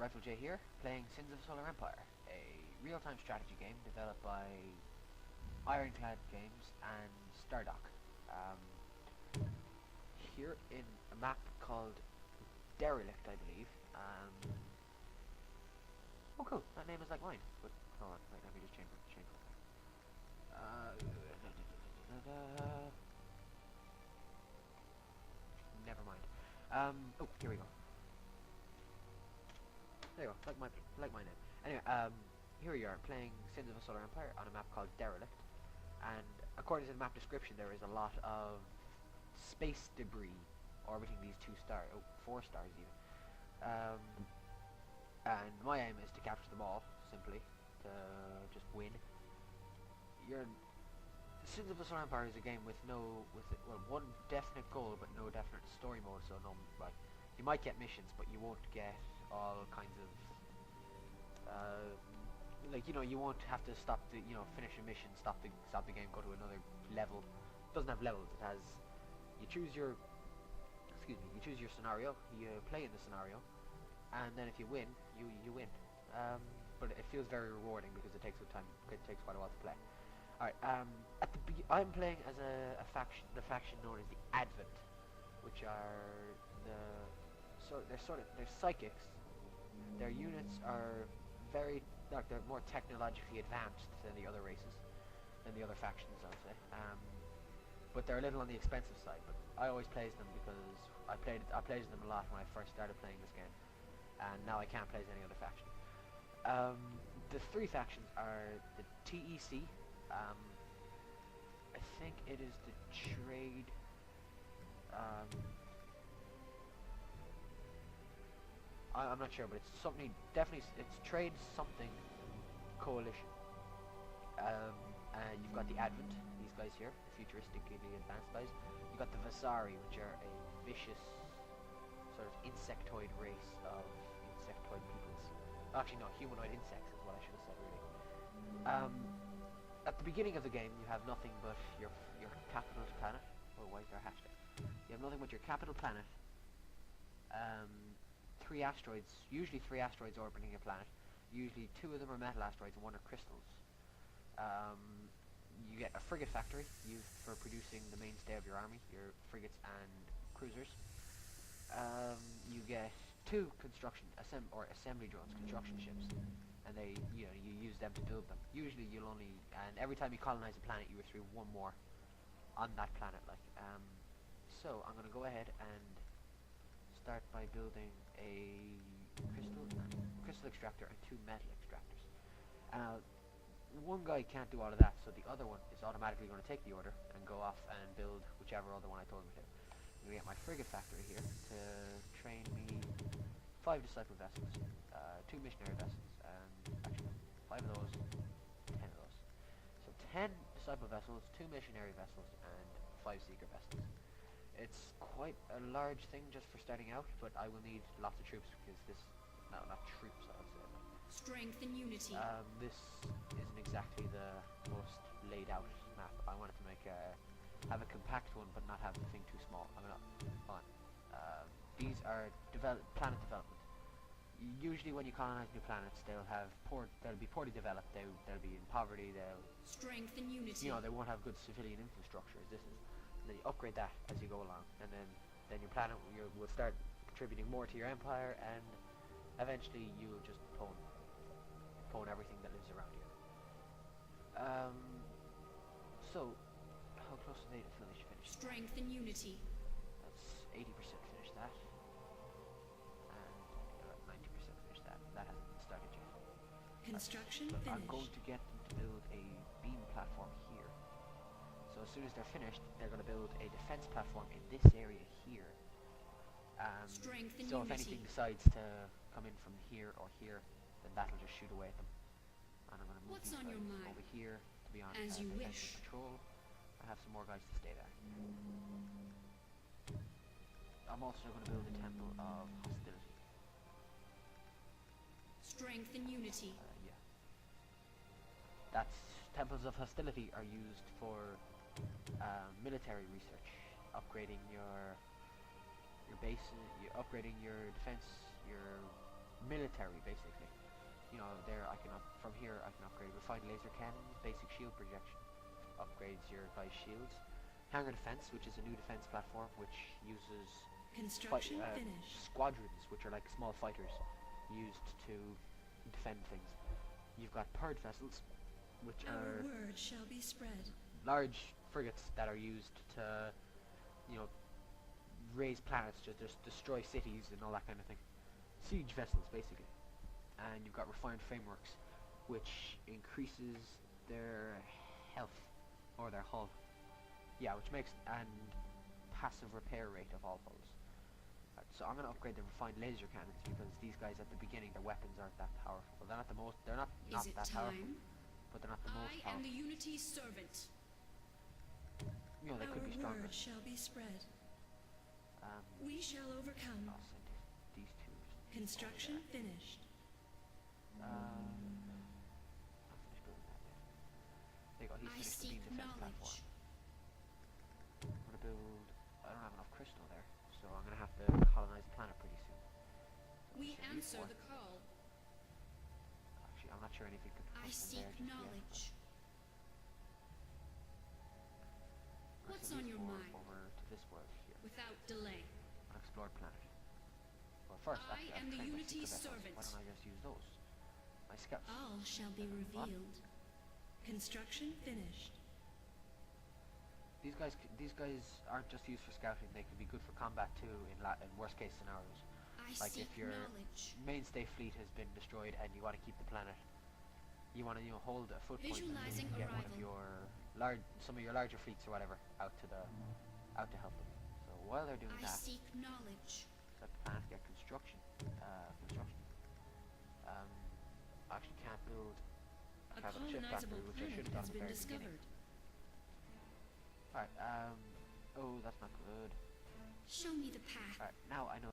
Rifle J here, playing Sins of Solar Empire, a real-time strategy game developed by Ironclad Games and Stardock. Here in a map called Derelict, I believe. Oh cool, that name is like mine. But hold on, wait, let me just change it. Never mind. Oh, here we go. There you go, like my name. Anyway, here we are playing Sins of a Solar Empire on a map called Derelict, and according to the map description, there is a lot of space debris orbiting these 2 stars, oh, 4 stars even. And my aim is to capture them all, simply to just win. Sins of a Solar Empire is a game with one definite goal, but no definite story mode. So no, like, you might get missions, but you won't get all kinds of like, you won't have to stop the finish a mission, stop the game, go to another level. It doesn't have levels. It has, you choose your scenario, you play in the scenario, and then if you win, you win. But it feels very rewarding because it takes time. It takes quite a while to play. Alright, I'm playing as the faction known as the Advent, which are they're psychics. Their units are they're more technologically advanced than the other races, than the other factions, I would say. But they're a little on the expensive side. But I always plays them because I played them a lot when I first started playing this game, and now I can't play as any other faction. The 3 factions are the TEC. I think it is the trade. I'm not sure, but it's something. Definitely, it's trade something coalition. And you've got the Advent. These guys here, futuristically advanced guys. You've got the Vasari, which are a vicious sort of insectoid race of insectoid peoples. Actually, no, humanoid insects is what I should have said, really. At the beginning of the game, you have nothing but your capital planet. Oh, why is there a hatch there? You have nothing but your capital planet. 3 asteroids, usually 3 asteroids orbiting a planet. Usually 2 of them are metal asteroids and 1 are crystals. You get a frigate factory used for producing the mainstay of your army, your frigates and cruisers. You get 2 assembly drones, construction ships, and you use them to build them. Usually and every time you colonize a planet, you will throw 1 more on that planet. So I'm gonna go ahead and start by building a crystal extractor and 2 metal extractors. One guy can't do all of that, so the other one is automatically going to take the order and go off and build whichever other one I told him to. I'm going to get my frigate factory here to train me 5 disciple vessels, 2 missionary vessels, and actually 5 of those, 10 of those. So 10 disciple vessels, 2 missionary vessels, and 5 seeker vessels. It's quite a large thing just for starting out, but I will need lots of troops because not troops, I would say. Strength and unity. This isn't exactly the most laid out map. I wanted to have a compact one, but not have the thing too small. Hold on. These are planet development. Usually, when you colonize new planets, they'll be poorly developed. They'll be in poverty. Strength and unity. They won't have good civilian infrastructure as this is. And then you upgrade that as you go along, and then your planet will start contributing more to your empire, and eventually you'll just pwn everything that lives around you. So how close are they to finish? Strength and unity. That's 80% finished that, and 90% finished that. That hasn't started yet. Construction But finished. I'm going to get them to build a beam platform here. So as soon as they're finished, they're going to build a defense platform in this area here. Strength and So if unity. anything decides to come in from here or here, then that'll just shoot away at them. And I'm going to move What's these on your guys mind? over here to be on As you defensive wish. patrol. I have some more guys to stay there. I'm also going to build a temple of hostility. Strength and unity. Yeah. Temples of hostility are used for military research, upgrading your base, upgrading your defense, your military, basically. You know, there I can from here I can upgrade refined laser cannons, basic shield projection, upgrades your guys' shields. Hangar defense, which is a new defense platform which uses Construction finished. squadrons, which are like small fighters used to defend things. You've got purge vessels, which Our are word shall be spread. large frigates that are used to, you know, raise planets, just destroy cities and all that kind of thing. Siege vessels, basically. And you've got refined frameworks, which increases their health or their hull. Yeah, which makes and passive repair rate of all hulls. Right, so I'm gonna upgrade the refined laser cannons because these guys at the beginning, their weapons aren't that powerful. Well, they're not the most. They're not Is it that powerful, time? but they're not the most I am powerful. the Unity's servant. You know, they Our could be stronger. word shall be spread. We We shall overcome. I'll send these two. Construction finished. I'll finish building that yet. There you go. He's I finished the seek beam defense platform. knowledge. I'm gonna build. I don't have enough crystal there, so I'm gonna have to colonize the planet pretty soon. We Send these answer four. the call. Actually, I'm not sure anything could come I from seek there just knowledge. yet. But What's send on these your four mind? over to this world here, Without delay. unexplored planet. Well, first, I actually, am I've the trained my Unity's secret vessels. servant. Why don't I just use those? My scouts. All shall be revealed. Construction finished. These guys aren't just used for scouting. They can be good for combat too in worst case scenarios. I Like seek if your knowledge. mainstay fleet has been destroyed and you want to keep the planet, you want to hold a foot point until you Visualizing can get one of arrival. your some of your larger fleets or whatever out to help them. So while they're doing I that, seek knowledge. let the planet get construction. I actually can't build a A capital ship factory, colonizable which I should planet have done has at the been very beginning. discovered. Alright, oh, that's not good. Show me the path. Alright, now I know